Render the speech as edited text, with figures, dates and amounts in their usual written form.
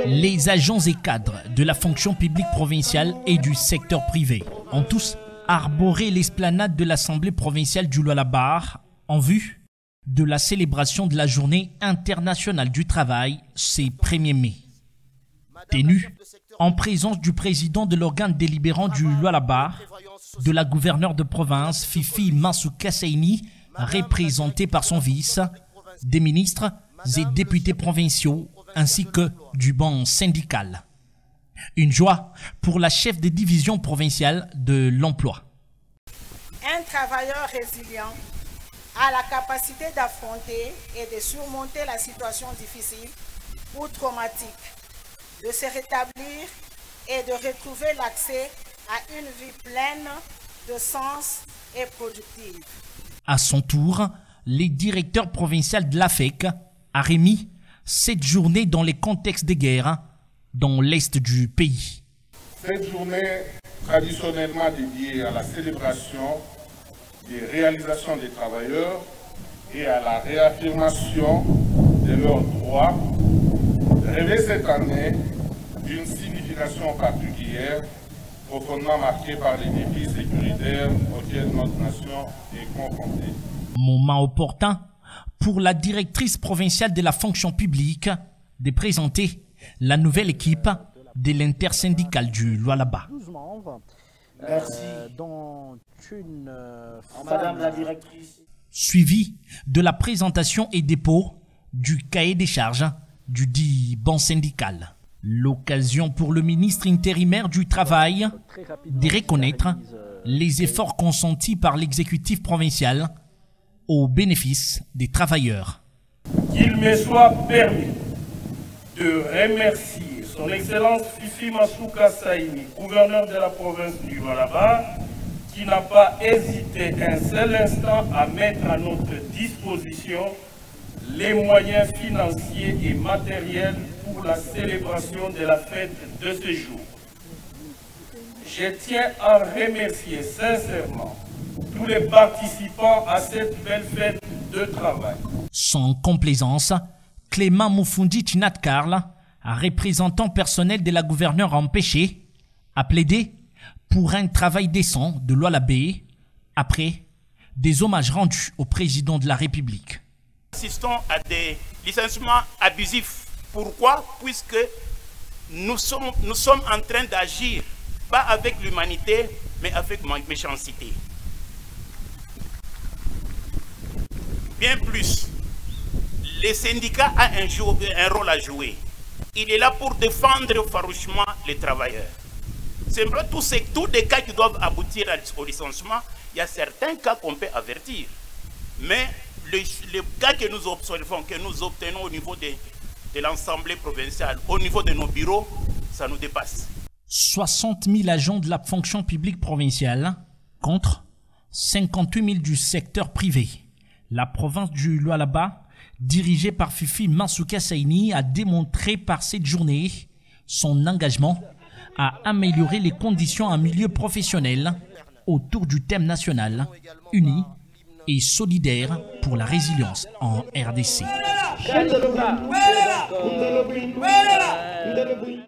Les agents et cadres de la fonction publique provinciale et du secteur privé ont tous arboré l'esplanade de l'Assemblée provinciale du Lualaba en vue de la célébration de la Journée internationale du travail, ce 1er mai. Tenue en présence du président de l'organe délibérant du Lualaba, de la gouverneure de province Fifi Mansouka Saini, représentée par son vice, des ministres et députés provinciaux, ainsi que du banc syndical. Une joie pour la chef de division provinciale de l'emploi. Un travailleur résilient a la capacité d'affronter et de surmonter la situation difficile ou traumatique, de se rétablir et de retrouver l'accès à une vie pleine de sens et productive. À son tour, le directeur provincial de l'AFEC a remis cette journée dans les contextes de guerre dans l'est du pays. Cette journée traditionnellement dédiée à la célébration des réalisations des travailleurs et à la réaffirmation de leurs droits revêt cette année d'une signification particulière profondément marquée par les défis sécuritaires auxquels notre nation est confrontée. Moment opportun pour la directrice provinciale de la fonction publique de présenter la nouvelle équipe de l'intersyndicale du Lualaba. Merci. Madame la directrice. Suivi de la présentation et dépôt du cahier des charges du dit banc syndical. L'occasion pour le ministre intérimaire du Travail de reconnaître les efforts consentis par l'exécutif provincial au bénéfice des travailleurs. Qu'il me soit permis de remercier son Excellence Fifi Mansouka Saini, gouverneur de la province du Lualaba, qui n'a pas hésité un seul instant à mettre à notre disposition les moyens financiers et matériels pour la célébration de la fête de ce jour. Je tiens à remercier sincèrement tous les participants à cette belle fête de travail. Sans complaisance, Clément Moufundi Tinat Karl, représentant personnel de la gouverneure empêchée, a plaidé pour un travail décent de Lualaba après des hommages rendus au président de la République. Assistons à des licenciements abusifs. Pourquoi? Puisque nous sommes en train d'agir, pas avec l'humanité, mais avec méchanceté. Bien plus, les syndicats ont un rôle à jouer. Il est là pour défendre farouchement les travailleurs. C'est vrai, tous les cas qui doivent aboutir au licenciement, il y a certains cas qu'on peut avertir. Mais les cas que nous observons, que nous obtenons au niveau de l'Assemblée provinciale, au niveau de nos bureaux, ça nous dépasse. 60 000 agents de la fonction publique provinciale contre 58 000 du secteur privé. La province du Lualaba, dirigée par Fifi Mansouka Saini, a démontré par cette journée son engagement à améliorer les conditions en milieu professionnel autour du thème national, uni et solidaire pour la résilience en RDC.